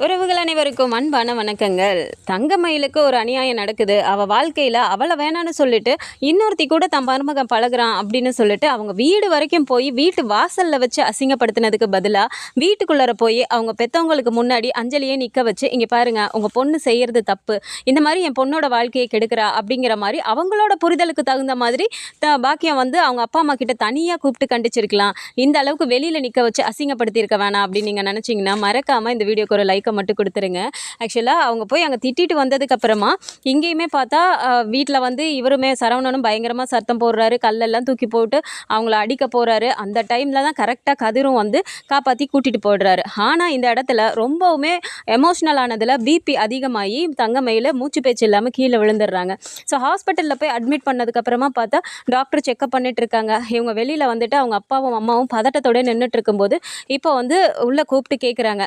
உறவுகள் அனைவருக்கும் அன்பான வணக்கங்கள். தங்கமயிலுக்கு ஒரு அநியாயம் நடக்குது. அவள் வாழ்க்கையில் அவளை வேணான்னு சொல்லிட்டு இன்னொருத்தி கூட தன் மருமகன் பழகுறான் அப்படின்னு சொல்லிட்டு அவங்க வீடு வரைக்கும் போய் வீட்டு வாசலில் வச்சு அசிங்கப்படுத்தினதுக்கு பதிலாக வீட்டுக்குள்ளார போய் அவங்க பெற்றவங்களுக்கு முன்னாடி அஞ்சலியே நிற்க வச்சு, இங்கே பாருங்க உங்கள் பொண்ணு செய்கிறது தப்பு, இந்த மாதிரி என் பொண்ணோட வாழ்க்கையை கெடுக்கிறா அப்படிங்கிற மாதிரி அவங்களோட புரிதலுக்கு தகுந்த மாதிரி பாக்கியம் அவங்க அப்பா அம்மா கிட்ட தனியாக கூப்பிட்டு கண்டிச்சிருக்கலாம். இந்த அளவுக்கு வெளியில் நிற்க வச்சு அசிங்கப்படுத்தியிருக்க வேணாம் அப்படின்னு நீங்கள் நினச்சிங்கன்னா மறக்காமல் இந்த வீடியோக்கு ஒரு லைக்கை மட்டும் கொடுத்துருங்க. ஆக்சுவலாக அவங்க போய் அங்கே திட்டிட்டு வந்ததுக்கப்புறமா இங்கேயுமே பார்த்தா வீட்டில் இவருமே சரவணனும் பயங்கரமாக சத்தம் போடுறாரு, கல்லெல்லாம் தூக்கி போட்டு அவங்கள அடிக்க போகிறாரு. அந்த டைமில் தான் கரெக்டாக கதிரும் காப்பாற்றி கூட்டிகிட்டு போடுறாரு. ஆனால் இந்த இடத்துல ரொம்பவுமே எமோஷ்னல் ஆனதில் பிபி அதிகமாகி தங்கமயில மூச்சு பேச்சு இல்லாமல் கீழே விழுந்துடுறாங்க. ஸோ ஹாஸ்பிட்டலில் போய் அட்மிட் பண்ணதுக்கப்புறமா பார்த்தா டாக்டர் செக்அப் பண்ணிட்டு இருக்காங்க. இவங்க வெளியில் அவங்க அப்பாவும் அம்மாவும் பதட்டத்தோடு நின்றுட்டு இருக்கும்போது இப்போ உள்ளே கூப்பிட்டு கேட்குறாங்க.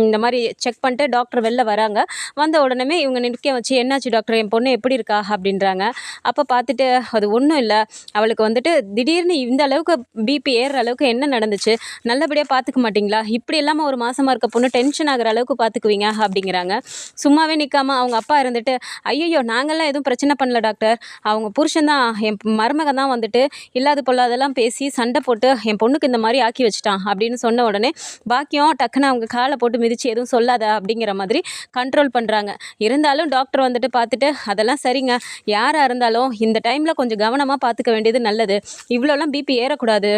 இந்த மாதிரி செக் பண்ணிட்டு டாக்டர் வெளில வராங்க. வந்த உடனே இவங்க நிற்க வச்சு, என்னாச்சு டாக்டர், என் பொண்ணு எப்படி இருக்கா அப்படின்றாங்க. அப்போ பார்த்துட்டு அது ஒன்றும் இல்லை, அவளுக்கு திடீர்னு இந்த அளவுக்கு பிபி ஏறுற அளவுக்கு என்ன நடந்துச்சு, நல்லபடியாக பார்த்துக்க மாட்டிங்களா, இப்படி இல்லாமல் ஒரு மாசமாக இருக்க பொண்ணு டென்ஷன் ஆகிற அளவுக்கு பார்த்துக்குவீங்க அப்படிங்கிறாங்க. சும்மாவே நிற்காம அவங்க அப்பா இருந்துட்டு, ஐயோ நாங்கள்லாம் எதுவும் பிரச்சனை பண்ணல டாக்டர், அவங்க புருஷன் தான், என் மருமகன் தான் இல்லாத பொல்லாதெல்லாம் பேசி சண்டை போட்டு என் பொண்ணுக்கு இந்த மாதிரி ஆக்கி வச்சுட்டான் அப்படின்னு சொன்ன உடனே பாக்கியம் டக்குன்னு அவங்க காலை போட்டு மிதிச்சு எதுவும் சொல்லாத அப்படிங்கிற மாதிரி கண்ட்ரோல் பண்ணுறாங்க. இருந்தாலும் டாக்டர் பார்த்துட்டு, அதெல்லாம் சரிங்க, யாராக இருந்தாலும் இந்த டைமில் கொஞ்சம் கவனமாக பார்த்துக்க வேண்டியது நல்லது, இவ்வளோலாம் பிபி ஏறக்கூடாது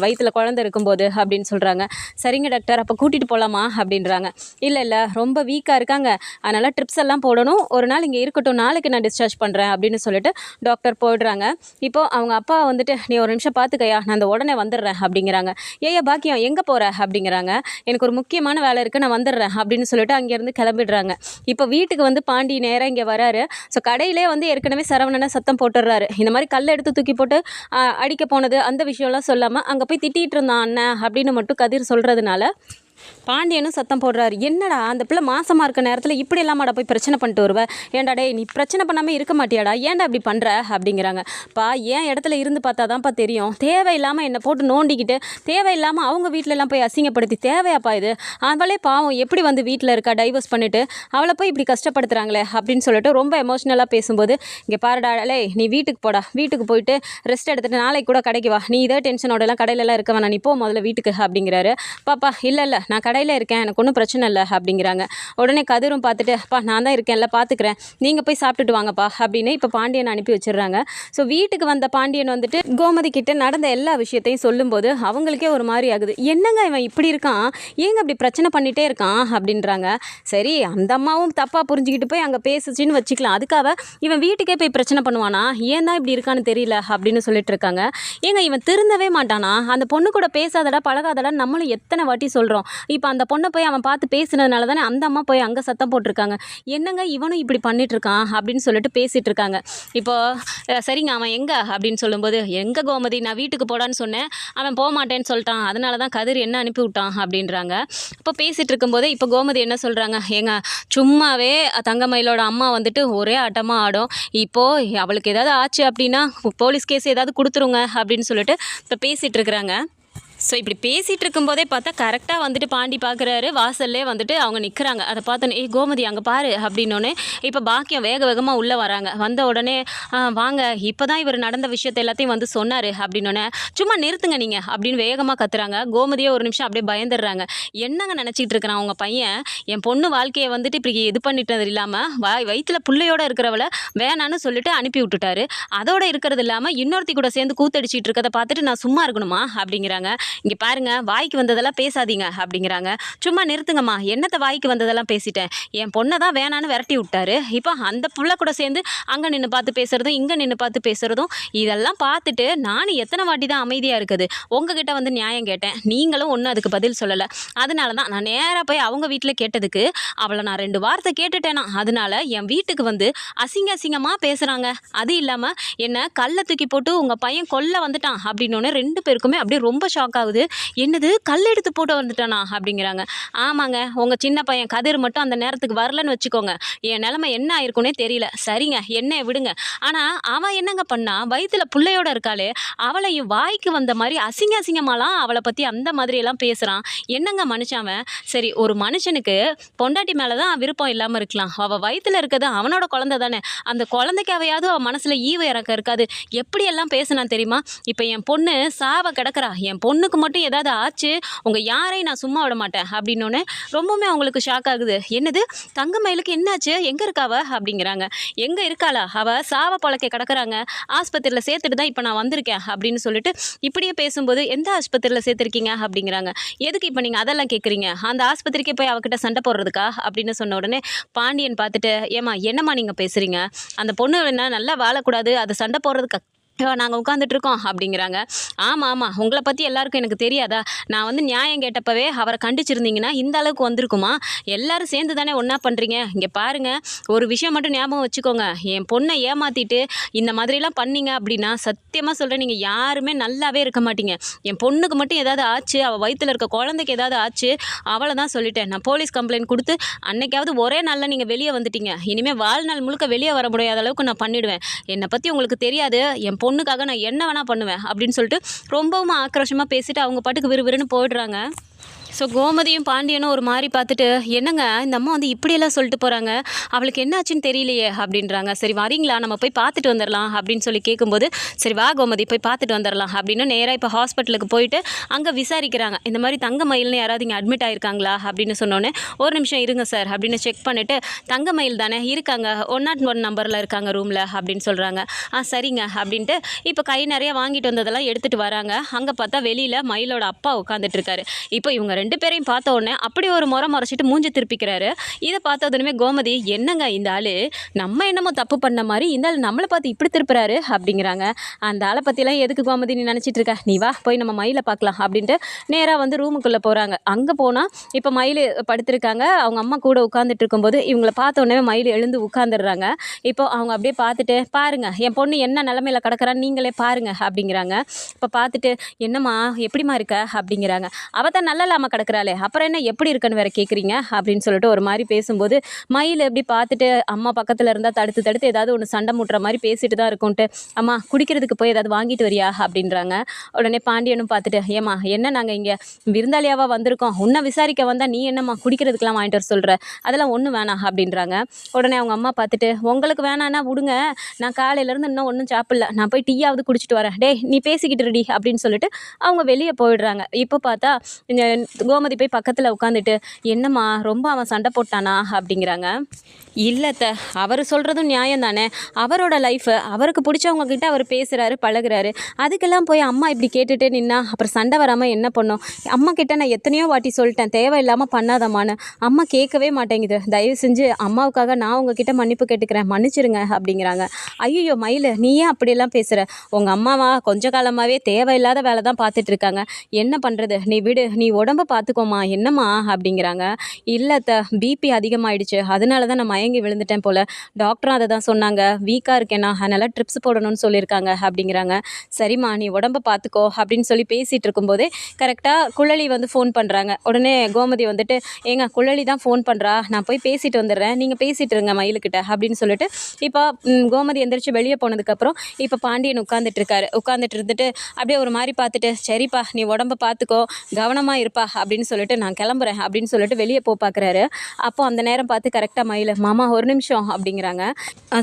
வயிற்றில் குழந்தை இருக்கும்போது அப்படின்னு சொல்கிறாங்க. சரிங்க டாக்டர், அப்போ கூட்டிகிட்டு போகலாமா அப்படின்றாங்க. இல்லை ரொம்ப வீக்காக இருக்காங்க, அதனால் ட்ரிப்ஸ் எல்லாம் போடணும், ஒரு நாள் இங்கே இருக்கட்டும், நாளைக்கு நான் டிஸ்சார்ஜ் பண்ணுறேன் அப்படின்னு சொல்லிட்டு டாக்டர் போயிடுறாங்க. இப்போது அவங்க அப்பா நீ ஒரு நிமிஷம் பார்த்துக்கையா, நான் அந்த உடனே வந்துடுறேன் அப்படிங்கிறாங்க. ஏயா பாக்கியம் எங்கே போகிற அப்படிங்கிறாங்க. எனக்கு ஒரு முக்கியமான வேலை இருக்குது, நான் வந்துடுறேன் அப்படின்னு சொல்லிட்டு அங்கேருந்து கிளம்பிடுறாங்க. இப்போ வீட்டுக்கு பாண்டி நேராக இங்கே வராரு. ஸோ கடையிலே ஏற்கனவே சரவணனை சத்தம் போட்டுடுறாரு. இந்த மாதிரி கல் எடுத்து தூக்கி போட்டு அடிக்க போனது அந்த விஷயம்லாம் சொல்லாமல் அங்கே போய் திட்டிகிட்டு இருந்தான் அண்ணன் அப்படின்னு மட்டும் கதிர் சொல்கிறதுனால பாண்டியனும் சத்தம் போடுறாரு. என்னடா அந்த பிள்ளை மாசமாக இருக்க நேரத்தில் இப்படி இல்லாமடா போய் பிரச்சனை பண்ணிட்டு வருவேன், ஏன்டா டே நீ பிரச்சனை பண்ணாமல் இருக்க மாட்டியாடா, ஏன்டா இப்படி பண்ணுற அப்படிங்கிறாங்க. பா ஏன் இடத்துல இருந்து பார்த்தா தான்ப்பா தெரியும், தேவையில்லாமல் என்னை போட்டு நோண்டிக்கிட்டு தேவையில்லாமல் அவங்க வீட்டிலலாம் போய் அசிங்கப்படுத்தி தேவையாப்பா இது, அவளே பாவம் எப்படி வீட்டில் இருக்கா டைவர்ஸ் பண்ணிவிட்டு அவளை போய் இப்படி கஷ்டப்படுத்துகிறாங்களே அப்படின்னு சொல்லிட்டு ரொம்ப எமோஷ்னலாக பேசும்போது, இங்கே பாருடா லே நீ வீட்டுக்கு போடா, வீட்டுக்கு போயிட்டு ரெஸ்ட் எடுத்துகிட்டு நாளைக்கு கூட கடைக்கு வா, நீ இதே டென்ஷனோடலாம் கடையிலலாம் இருக்க வேணாம், நீ போ முதல்ல வீட்டுக்கு அப்படிங்கிறாரு. பாப்பா இல்லை நான் கடையில் இருக்கேன், எனக்கு ஒன்றும் பிரச்சனை இல்லை அப்படிங்கிறாங்க. உடனே கதிரும் பார்த்துட்டு, அப்பா நான் தான் இருக்கேன்ல பார்த்துக்கிறேன், நீங்கள் போய் சாப்பிட்டுட்டு வாங்கப்பா அப்படின்னு இப்போ பாண்டியனை அனுப்பி வச்சிடுறாங்க. ஸோ வீட்டுக்கு வந்த பாண்டியன் கோமதி கிட்ட நடந்த எல்லா விஷயத்தையும் சொல்லும்போது அவங்களுக்கே ஒரு மாதிரி ஆகுது. என்னங்க இவன் இப்படி இருக்கான், ஏங்க அப்படி பிரச்சனை பண்ணிகிட்டே இருக்கான் அப்படின்றாங்க. சரி அந்த அம்மாவும் தப்பாக புரிஞ்சுக்கிட்டு போய் அங்கே பேசுச்சின்னு வச்சுக்கலாம், அதுக்காக இவன் வீட்டுக்கே போய் பிரச்சனை பண்ணுவானா, ஏன் தான் இப்படி இருக்கான்னு தெரியல அப்படின்னு சொல்லிட்டு இருக்காங்க. ஏங்க இவன் திருந்தவே மாட்டானா, அந்த பொண்ணு கூட பேசாதடா பழகாதடா நம்மளும் எத்தனை வாட்டி சொல்கிறோம், இப்போ அந்த பொண்ணை போய் அவன் பார்த்து பேசுனதுனால தானே அந்த அம்மா போய் அங்கே சத்தம் போட்டிருக்காங்க, என்னங்க இவனும் இப்படி பண்ணிட்டு இருக்கான் அப்படின்னு சொல்லிட்டு பேசிகிட்டு இருக்காங்க. இப்போது சரிங்க அவன் எங்கே அப்படின்னு சொல்லும்போது, எங்கே கோமதி நான் வீட்டுக்கு போடான்னு சொன்னேன், அவன் போக மாட்டேன்னு சொல்லிட்டான், அதனால தான் கதிர் என்ன அனுப்பி விட்டான் அப்படின்றாங்க. இப்போ பேசிகிட்டு இருக்கும்போதே இப்போ கோமதி என்ன சொல்கிறாங்க, ஏங்க சும்மாவே தங்கமயிலோட அம்மா ஒரே ஆட்டமாக ஆடும், இப்போது அவளுக்கு ஏதாவது ஆச்சு அப்படின்னா போலீஸ் கேஸ் ஏதாவது கொடுத்துருங்க அப்படின்னு சொல்லிட்டு இப்போ பேசிகிட்டு இருக்கிறாங்க. ஸோ இப்படி பேசிகிட்டு இருக்கும்போதே பார்த்தா கரெக்டாக பாண்டி பார்க்குறாரு, வாசல்லே அவங்க நிற்கிறாங்க. அதை பார்த்தோன்னே கோமதி அங்கே பாரு அப்படின்னோடனே இப்போ பாக்கியம் வேக வேகமாக உள்ளே வராங்க. வந்த உடனே வாங்க இப்போ தான் இவர் நடந்த விஷயத்தை எல்லாத்தையும் சொன்னார் அப்படின்னோடனே, சும்மா நிறுத்துங்க நீங்கள் அப்படின்னு வேகமாக கத்துறாங்க. கோமதியே ஒரு நிமிஷம் அப்படியே பயந்துடுறாங்க. என்னங்க நினச்சிக்கிட்டு இருக்கிறான் உங்கள் பையன், என் பொண்ணு வாழ்க்கையை இப்படி இது பண்ணிட்டது இல்லாமல் வயிற்றில் பிள்ளையோடு இருக்கிறவளை வேணான்னு சொல்லிட்டு அனுப்பி விட்டுட்டாரு, அதோடு இருக்கிறது இல்லாமல் இன்னொருத்தி கூட சேர்ந்து கூத்தடிச்சிட்டு இருக்கிறத பார்த்துட்டு நான் சும்மா இருக்கணுமா அப்படிங்கிறாங்க. இங்கே பாருங்க வாய்க்கு வந்ததெல்லாம் பேசாதீங்க அப்படிங்கிறாங்க. சும்மா நிறுத்துங்கம்மா, என்னத்தை வாய்க்கு வந்ததெல்லாம் பேசிட்டேன், என் பொண்ணை தான் வேணான்னு விரட்டி விட்டாரு, இப்போ அந்த புள்ள கூட சேர்ந்து அங்கே நின்று பார்த்து பேசுகிறதும் இங்கே நின்று பார்த்து பேசுகிறதும் இதெல்லாம் பார்த்துட்டு நானும் எத்தனை வாட்டி தான் அமைதியாக இருக்குது, உங்ககிட்ட நியாயம் கேட்டேன், நீங்களும் ஒன்றும் அதுக்கு பதில் சொல்லலை, அதனால தான் நான் நேராக போய் அவங்க வீட்டில் கேட்டதுக்கு அவளை நான் 2 வார்த்தை கேட்டுட்டேனா, அதனால என் வீட்டுக்கு அசிங்கமாக பேசுகிறாங்க, அது இல்லாமல் என்ன கல்லை தூக்கி போட்டு உங்கள் பையன் கொல்ல வந்துட்டான் அப்படின்னோடனே 2 பேருக்குமே அப்படியே ரொம்ப ஷாக் ஆகுது. என்னது கல் எடுத்து போட்டு வந்துட்டானா அப்படிங்கிறாங்க. ஆமாங்க, உங்கள் சின்ன பையன் கதிர் மட்டும் அந்த நேரத்துக்கு வரலன்னு வச்சுக்கோங்க, என் நிலைமை என்ன ஆயிருக்குன்னே தெரியல. சரிங்க என்னைய விடுங்க. ஆனால் அவன் என்னங்க பண்ணா, வயித்துல புள்ளையோட இருக்காளே அவளையும் வாய்க்கு வந்த மாதிரி அசிங்க அசிங்கமாலாம் அவளை பற்றி அந்த மாதிரியெல்லாம் பேசுகிறான். என்னங்க மனுஷன் அவன். சரி, ஒரு மனுஷனுக்கு பொண்டாட்டி மேலே தான் விருப்பம் இல்லாமல் இருக்கலாம், அவள் வயித்துல இருக்கிறது அவனோட குழந்தை தானே, அந்த குழந்தைக்காவையாவது அவன் மனசில் ஈவு இறக்கம் இருக்காது. எப்படியெல்லாம் பேசினான் தெரியுமா? இப்போ என் பொண்ணு சாவ கிடக்குறா, என் பொண்ணுக்கு மட்டும் ஏதாவது ஆச்சு உங்கள் யாரையும் நான் சும்மா விட மாட்டேன் அப்படின்னோடனே ரொம்பவுமே அவங்களுக்கு ஷாக் ஆகுது. என்னது, தங்கமயிலுக்கு என்னாச்சு, எங்கே இருக்காவ அப்படிங்கிறாங்க. எங்கே இருக்காளா, அவள் சாவ பழக்க கிடக்குறாங்க, ஆஸ்பத்திரியில் சேர்த்துட்டு தான் இப்போ நான் வந்திருக்கேன் அப்படின்னு சொல்லிட்டு இப்படியே பேசும்போது, எந்த ஆஸ்பத்திரியில் சேர்த்துருக்கீங்க அப்படிங்கிறாங்க. எதுக்கு இப்போ நீங்கள் அதெல்லாம் கேட்குறீங்க, அந்த ஆஸ்பத்திரிக்கே போய் அவகிட்ட சண்டை போடுறதுக்கா அப்படின்னு சொன்ன உடனே பாண்டியன் பார்த்துட்டு, ஏம்மா என்னம்மா நீங்கள் பேசுகிறீங்க, அந்த பொண்ணு என்ன நல்லா வாழக்கூடாது, அது சண்டை போடுறதுக்கு நாங்கள் உட்காந்துட்ருக்கோம் அப்படிங்கிறாங்க. ஆமாம் ஆமாம், உங்களை பற்றி எல்லாருக்கும் எனக்கு தெரியாதா, நான் வந்து நியாயம் கேட்டப்பவே அவரை கண்டிச்சிருந்தீங்கன்னா இந்த அளவுக்கு வந்திருக்குமா, எல்லாரும் சேர்ந்து தானே ஒன்றா பண்ணுறீங்க. இங்கே பாருங்கள், ஒரு விஷயம் மட்டும் ஞாபகம் வச்சுக்கோங்க, என் பொண்ணை ஏமாற்றிட்டு இந்த மாதிரிலாம் பண்ணீங்க அப்படின்னா சத்தியமாக சொல்கிறேன், நீங்கள் யாருமே நல்லாவே இருக்க மாட்டீங்க. என் பொண்ணுக்கு மட்டும் ஏதாவது ஆச்சு, அவள் வயிற்றில் இருக்க குழந்தைக்கு ஏதாவது ஆச்சு, அவளை தான் சொல்லிட்டேன், நான் போலீஸ் கம்ப்ளைண்ட் கொடுத்து அன்னைக்காவது ஒரே நாளில் நீங்கள் வெளியே வந்துட்டீங்க, இனிமேல் வாழ்நாள் முழுக்க வெளியே வர முடியாத அளவுக்கு நான் பண்ணிவிடுவேன். என்னை பற்றி உங்களுக்கு தெரியாது, என் பொண்ணுக்காக நான் என்ன வேணால் பண்ணுவேன் அப்படின்னு சொல்லிட்டு ரொம்பவும் ஆக்ரோஷமாக பேசிட்டு அவங்க பாட்டுக்கு விறுவிறுன்னு போயிடுறாங்க. ஸோ கோமதியும் பாண்டியனும் ஒரு மாதிரி பார்த்துட்டு, என்னங்க இந்த அம்மா வந்து இப்படியெல்லாம் சொல்லிட்டு போகிறாங்க, அவளுக்கு என்னாச்சுன்னு தெரியலையே அப்படின்றாங்க. சரி வரீங்களா, நம்ம போய் பார்த்துட்டு வந்துடலாம் அப்படின்னு சொல்லி கேட்கும்போது, சரி வா கோமதி போய் பார்த்துட்டு வந்துடலாம் அப்படின்னு நேராக இப்போ ஹாஸ்பிட்டலுக்கு போயிட்டு அங்கே விசாரிக்கிறாங்க. இந்த மாதிரி தங்கமயில்னு யாராவது இங்கே அட்மிட் ஆகிருக்காங்களா அப்படின்னு சொன்னோன்னே, ஒரு நிமிஷம் இருங்க சார் அப்படின்னு செக் பண்ணிவிட்டு, தங்கமயில் தானே இருக்காங்க, 101 நம்பரில் இருக்காங்க ரூமில் அப்படின்னு சொல்கிறாங்க. சரிங்க அப்படின்ட்டு இப்போ கை நிறைய வாங்கிட்டு வந்ததெல்லாம் எடுத்துகிட்டு வராங்க. அங்கே பார்த்தா வெளியில் மயிலோட அப்பா உட்காந்துட்டு இருக்காரு. இப்போ இவங்க ரெண்டு பேரையும் பார்த்த உடனே அப்படி ஒரு முறைச்சிட்டு மூஞ்சி திருப்பிக்கிறாரு. இதை பார்த்ததுமே கோமதி, என்னங்க இந்த ஆள் நம்ம என்னமோ தப்பு பண்ண மாதிரி இந்த ஆள் நம்மளை பார்த்து இப்படி திருப்புறாரு அப்படிங்கிறாங்க. அந்த ஆளை பற்றிலாம் எதுக்கு கோமதி நீ நினச்சிட்டு இருக்க, நீ வா போய் நம்ம மயிலை பார்க்கலாம் அப்படின்ட்டு நேராக வந்து ரூமுக்குள்ளே போகிறாங்க. அங்கே போனால் இப்போ மயில் படுத்திருக்காங்க, அவங்க அம்மா கூட உட்காந்துட்டு இருக்கும்போது இவங்கள பார்த்த உடனே மயில் எழுந்து உட்காந்துடுறாங்க. இப்போ அவங்க அப்படியே பார்த்துட்டு, பாருங்க என் பொண்ணு என்ன நிலமையில கிடக்குறான்னு நீங்களே பாருங்க அப்படிங்கிறாங்க. இப்போ பார்த்துட்டு, என்னம்மா எப்படிமா இருக்க அப்படிங்கிறாங்க. அவள் தான் நல்லலாமா கிடக்குறாளே, அப்புறம் என்ன எப்படி இருக்குன்னு வேற கேட்குறீங்க அப்படின்னு சொல்லிட்டு ஒரு மாதிரி பேசும்போது, மயில் எப்படி பார்த்துட்டு அம்மா பக்கத்தில் இருந்தால் தடுத்து தடுத்து ஏதாவது ஒன்று சண்டை முட்டுற மாதிரி பேசிட்டு தான் இருக்கும்ன்ட்டு, அம்மா குடிக்கிறதுக்கு போய் ஏதாவது வாங்கிட்டு வரியா அப்படின்றாங்க. உடனே பாண்டியனும் பார்த்துட்டு, ஏம்மா என்ன நாங்கள் இங்கே விருந்தாளியாவாக வந்திருக்கோம், உன்னை விசாரிக்க வந்தால் நீ என்னம்மா குடிக்கிறதுக்கெலாம் வாங்கிட்டு வர சொல்கிற, அதெல்லாம் ஒன்றும் வேணாம் அப்படின்றாங்க. உடனே அவங்க அம்மா பார்த்துட்டு, உங்களுக்கு வேணான்னா விடுங்க, நான் காலையிலேருந்து இன்னும் ஒன்றும் சாப்பிடல, நான் போய் டீயாவது குடிச்சிட்டு வரேன், டே நீ பேசிக்கிட்டு ரெடி அப்படின்னு சொல்லிட்டு அவங்க வெளியே போயிடுறாங்க. இப்போ பார்த்தா இந்த கோமதி போய் பக்கத்தில் உட்காந்துட்டு, என்னம்மா ரொம்ப அவன் சண்டை போட்டானா அப்படிங்கிறாங்க. இல்லைத்த, அவர் சொல்கிறதும் நியாயம் தானே, அவரோட லைஃபு அவருக்கு பிடிச்சவங்க கிட்ட அவர் பேசுகிறாரு பழகுறாரு, அதுக்கெல்லாம் போய் அம்மா இப்படி கேட்டுகிட்டே நின்னா அப்புறம் சண்டை வராமல் என்ன பண்ணும், அம்மா கிட்ட நான் எத்தனையோ வாட்டி சொல்லிட்டேன் தேவையில்லாமல் பண்ணாதம்மான்னு, அம்மா கேட்கவே மாட்டேங்குது, தயவு செஞ்சு அம்மாவுக்காக நான் உங்ககிட்ட மன்னிப்பு கேட்டுக்கிறேன், மன்னிச்சிருங்க அப்படிங்கிறாங்க. ஐயோ மயில், நீ ஏன் அப்படியெல்லாம் பேசுகிற, உங்கள் அம்மாவா கொஞ்ச காலமாகவே தேவையில்லாத வேலை தான் பார்த்துட்ருக்காங்க, என்ன பண்ணுறது, நீ விடு, நீ உடம்ப பார்த்துக்கோமா என்னம்மா அப்படிங்கிறாங்க. இல்லைத்த, பிபி அதிகமாகிடுச்சு, அதனால தான் நான் மயங்கி விழுந்துட்டேன் போல், டாக்டரும் அதை தான் சொன்னாங்க, வீக்காக இருக்கேனா அதனால் ட்ரிப்ஸ் போடணும்னு சொல்லியிருக்காங்க அப்படிங்கிறாங்க. சரிம்மா நீ உடம்ப பார்த்துக்கோ அப்படின்னு சொல்லி பேசிகிட்டு இருக்கும்போதே கரெக்டாக குழலி வந்து ஃபோன் பண்ணுறாங்க. உடனே கோமதி வந்துட்டு, ஏங்க குழலி தான் ஃபோன் பண்ணுறா, நான் போய் பேசிட்டு வந்துடுறேன், நீங்கள் பேசிகிட்டு இருங்க மயிலுக்கிட்ட அப்படின்னு சொல்லிட்டு இப்போ கோமதி எந்திரிச்சு வெளியே போனதுக்கப்புறம் இப்போ பாண்டியன் உட்காந்துட்டு இருந்துட்டு அப்படியே ஒரு மாதிரி பார்த்துட்டு, சரிப்பா நீ உடம்ப பார்த்துக்கோ, கவனமாக இருப்பா அப்படின்னு சொல்லிட்டு நான் கிளம்புறேன் அப்படின்னு சொல்லிட்டு வெளியே பார்க்குறாரு. அப்போ அந்த நேரம் பார்த்து கரெக்டாக மயில், மாமா ஒரு நிமிஷம் அப்படிங்கிறாங்க.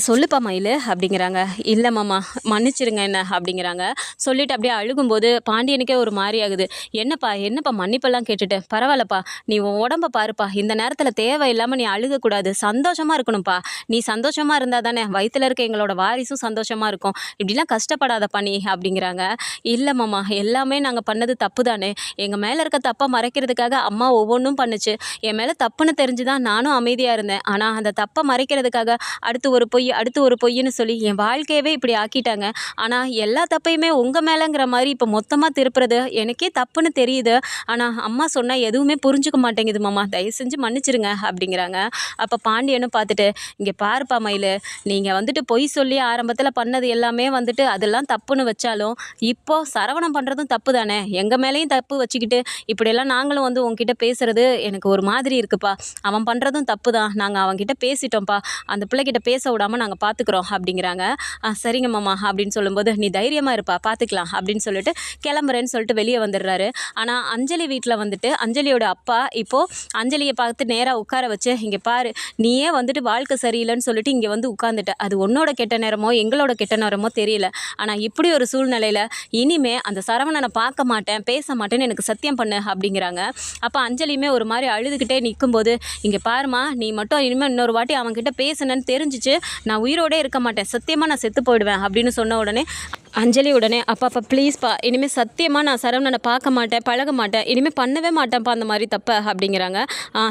சொல்லுப்பா மயில் அப்படிங்கிறாங்க. இல்லை மாமா மன்னிச்சிருங்க என்ன அப்படிங்கிறாங்க. சொல்லிட்டு அப்படியே அழுகும்போது பாண்டியனுக்கே ஒரு மாதிரி ஆகுது. என்னப்பா மன்னிப்பெல்லாம் கேட்டுட்டு, பரவாயில்லப்பா நீ உன் உடம்ப பாருப்பா, இந்த நேரத்தில் தேவையில்லாமல் நீ அழுகக்கூடாது, சந்தோஷமாக இருக்கணும்ப்பா, நீ சந்தோஷமாக இருந்தால் தானே வயிற்றில் இருக்க எங்களோட வாரிசும் சந்தோஷமாக இருக்கும், இப்படிலாம் கஷ்டப்படாதப்பா நீ அப்படிங்கிறாங்க. இல்லை மாமா எல்லாமே நாங்கள் பண்ணது தப்பு தானே, எங்கள் மேலே இருக்க தப்பை மறைக்கிறதுக்காக அம்மா ஒவ்வொன்றும் பண்ணுச்சு. என் மேலே தப்புன்னு தெரிஞ்சு தான் நானும் அமைதியாக இருந்தேன். ஆனால் அந்த தப்பை மறைக்கிறதுக்காக அடுத்து ஒரு பொய் அடுத்து ஒரு பொய்ன்னு சொல்லி என் வாழ்க்கையவே இப்படி ஆக்கிட்டாங்க. ஆனால் எல்லா தப்பையுமே உங்கள் மேலேங்கிற மாதிரி இப்போ மொத்தமாக திருப்புறது எனக்கே தப்புன்னு தெரியுது. ஆனால் அம்மா சொன்னால் எதுவுமே புரிஞ்சுக்க மாட்டேங்குது மாமா, தயவு செஞ்சு மன்னிச்சிருங்க அப்படிங்கிறாங்க. அப்போ பாண்டியனும் பார்த்துட்டு, இங்கே பாருப்பா மயிலு, நீங்கள் வந்துட்டு பொய் சொல்லி ஆரம்பத்தில் பண்ணது எல்லாமே வந்துட்டு அதெல்லாம் தப்புன்னு வச்சாலும் இப்போ சரவணன் பண்ணுறதும் தப்பு தானே, எங்கள் மேலேயும் தப்பு வச்சுக்கிட்டு இப்படியெல்லாம் நாங்களும் வந்து உங்ககிட்ட பேசுகிறது எனக்கு ஒரு மாதிரி இருக்குப்பா. அவன் பண்ணுறதும் தப்பு தான், நாங்கள் அவன்கிட்ட பேசிட்டோம்ப்பா, அந்த பிள்ளைகிட்ட பேச விடாமல் நாங்கள் பார்த்துக்குறோம் அப்படிங்கிறாங்க. சரிங்க மாமா அப்படின்னு சொல்லும்போது, நீ தைரியமாக இருப்பா, பார்த்துக்கலாம் அப்படின்னு சொல்லிட்டு கிளம்புறேன்னு சொல்லிட்டு வெளியே வந்துடுறாரு. ஆனால் அஞ்சலி வீட்டில் வந்துட்டு அஞ்சலியோட அப்பா இப்போது அஞ்சலியை பார்த்து நேராக உட்கார வச்சு, இங்கே பாரு, நீயே வந்துட்டு வாழ்க்கை சரியில்லைன்னு சொல்லிட்டு இங்கே வந்து உட்காந்துட்ட, அது உன்னோட கெட்ட நேரமோ எங்களோட கெட்ட நேரமோ தெரியல, ஆனால் இப்படி ஒரு சூழ்நிலையில் இனிமே அந்த சரவணனை பார்க்க மாட்டேன் பேச மாட்டேன்னு எனக்கு சத்தியம் பண்ணு அப்படிங்கிறாங்க. அப்போ அஞ்சலியுமே ஒரு மாதிரி அழுதுகிட்டே நிற்கும்போது, இங்கே பாருமா, நீ மட்டும் இனிமேல் இன்னொரு வாட்டி அவன்கிட்ட பேசுனேன்னு தெரிஞ்சிச்சு நான் உயிரோடே இருக்க மாட்டேன், சத்தியமாக நான் செத்து போயிடுவேன் அப்படின்னு சொன்ன உடனே அஞ்சலி உடனே, அப்பா ப்ளீஸ்ப்பா, இனிமேல் சத்தியமாக நான் சரவணனை பார்க்க மாட்டேன் பழக மாட்டேன், இனிமேல் பண்ணவே மாட்டேன்ப்பா அந்த மாதிரி தப்பை அப்படிங்கிறாங்க.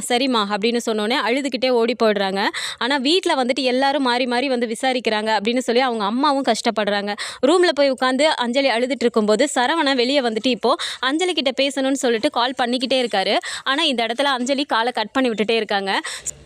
சரிம்மா அப்படின்னு சொன்னோடனே அழுதுகிட்டே ஓடி போயிடுறாங்க. ஆனால் வீட்டில் வந்துட்டு எல்லாரும் மாறி மாறி வந்து விசாரிக்கிறாங்க அப்படின்னு சொல்லி அவங்க அம்மாவும் கஷ்டப்படுறாங்க. ரூமில் போய் உட்காந்து அஞ்சலி அழுதுட்டு இருக்கும்போது சரவணன் வெளியே வந்துட்டு இப்போது அஞ்சலி கிட்ட பேசணும்னு சொல்லிட்டு கால் பண்ணிக்கிட்டே இருக்காரு. ஆனால் இந்த இடத்துல அஞ்சலி காலை கட் பண்ணி விட்டுட்டே இருக்காங்க.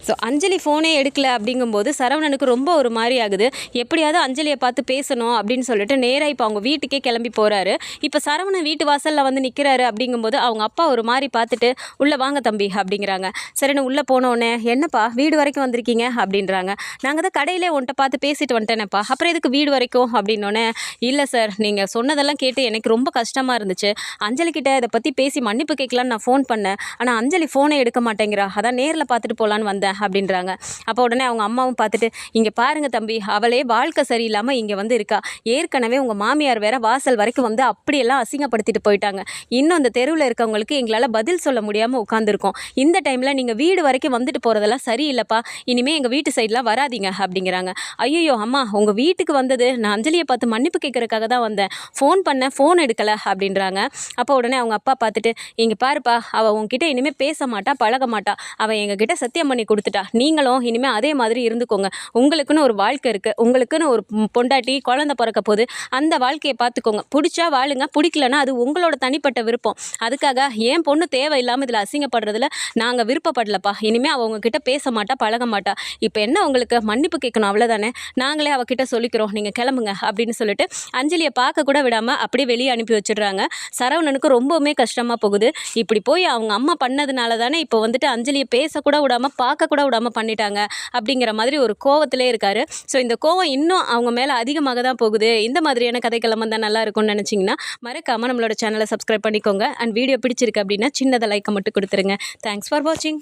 ஸோ அஞ்சலி ஃபோனே எடுக்கல அப்படிங்கும்போது சரவணனுக்கு ரொம்ப ஒரு மாதிரி ஆகுது. எப்படியாவது அஞ்சலியை பார்த்து பேசணும் அப்படின்னு சொல்லிட்டு நேராக இப்போ அவங்க வீட்டுக்கே கிளம்பி போகிறாரு. இப்போ சரவணன் வீட்டு வாசலில் வந்து நிற்கிறாரு அப்படிங்கும்போது அவங்க அப்பா ஒரு மாதிரி பார்த்துட்டு, உள்ளே வாங்க தம்பி அப்படிங்கிறாங்க. சரின்னு உள்ளே போனோடனே, என்னப்பா வீடு வரைக்கும் வந்திருக்கீங்க அப்படின்றாங்க. நாங்கள் தான் கடையிலே உன்ட்ட பார்த்து பேசிட்டு வந்துட்டேனேப்பா, அப்புறம் எதுக்கு வீடு வரைக்கும் அப்படின்னோடனே, இல்லை சார், நீங்கள் சொன்னதெல்லாம் கேட்டு எனக்கு ரொம்ப கஷ்டமாக இருந்துச்சு, அஞ்சலி கிட்ட இதை பற்றி பேசி மன்னிப்பு கேட்கலான்னு நான் ஃபோன் பண்ணேன், ஆனால் அஞ்சலி ஃபோனை எடுக்க மாட்டேங்கிறா, அதான் நேரில் பார்த்துட்டு போகலான்னு வந்தேன் அப்படின்றாங்க. அப்போ உடனே அவங்க அம்மாவும் பார்த்துட்டு, இங்கே பாருங்க தம்பி, அவளே வாழ்க்கை சரியில்லாமல் இங்கே வந்து இருக்கா, ஏற்கனவே உங்கள் மாமியார் வேற வாசல் வரைக்கும் வந்து அப்படியெல்லாம் அசிங்கப்படுத்திட்டு போயிட்டாங்க, இன்னும் அந்த தெருவில் இருக்கவங்களுக்கு எங்களால் பதில் சொல்ல முடியாமல் உட்காந்துருக்கோம், இந்த டைமில் நீங்கள் வீடு வரைக்கும் வந்துட்டு போகிறதெல்லாம் சரியில்லைப்பா, இனிமேல் எங்கள் வீட்டு சைட்லாம் வராதிங்க அப்படிங்கிறாங்க. ஐயோ அம்மா, உங்கள் வீட்டுக்கு வந்தது நான் அஞ்சலியை பார்த்து மன்னிப்பு கேட்கறதுக்காக தான் வந்தேன், ஃபோன் பண்ணேன் ஃபோன் எடுக்கலை அப்படின்றாங்க. அப்போ உடனே அவங்க அப்பா பார்த்துட்டு, இங்கே பாருப்பா, அவள் உங்ககிட்ட இனிமேல் பேச மாட்டா பழக மாட்டா, அவள் எங்ககிட்ட சத்தியம் பண்ணி கொடுத்துட்டா, நீங்களும் இனிமேல் அதே மாதிரி இருந்துக்கோங்க, உங்களுக்குன்னு ஒரு வாழ்க்கை இருக்குது, உங்களுக்குன்னு ஒரு பொண்டாட்டி குழந்தை பிறக்க போது, அந்த வாழ்க்கையை பார்த்துக்கோங்க, பிடிச்சா வாழுங்க, பிடிக்கலன்னா அது உங்களோட தனிப்பட்ட விருப்பம், அதுக்காக ஏன் பொண்ணு தேவையில்லாமல் இதில் அசிங்கப்படுறதுல நாங்கள் விருப்பப்படலப்பா, இனிமேல் அவள் உங்ககிட்ட பேச மாட்டா பழக மாட்டா, இப்போ என்ன உங்களுக்கு மன்னிப்பு கேட்கணும் அவ்வளோதானே, நாங்களே அவகிட்ட சொல்லிக்கிறோம், நீங்கள் கிளம்புங்க அப்படின்னு சொல்லிட்டு அஞ்சலியை பார்க்க கூட விடாமல் அப்படியே வெளியே அனுப்பி வச்சிடுறாங்க. சரவணனுக்கு ரொம்பவுமே கஷ்டமாக போகுது. இப்படி போய் அவங்க அம்மா பண்ணதுனால தானே இப்போ வந்துட்டு அஞ்சலியை பேசக்கூட விடாமல் பார்க்க கூட விடாமல் பண்ணிட்டாங்க அப்படிங்கிற மாதிரி ஒரு கோவத்திலே இருக்காரு. ஸோ இந்த கோவம் இன்னும் அவங்க மேலே அதிகமாக தான் போகுது. இந்த மாதிரியான கதைக்களம் வந்தால் நல்லா இருக்கும்னு நினச்சிங்கன்னா மறக்காமல் நம்மளோட சேனலை சப்ஸ்கிரைப் பண்ணிக்கோங்க. அண்ட் வீடியோ பிடிச்சிருக்கு அப்படின்னா சின்னதை லைக்கை மட்டும் கொடுத்துருங்க. தேங்க்ஸ் ஃபார் வாட்சிங்.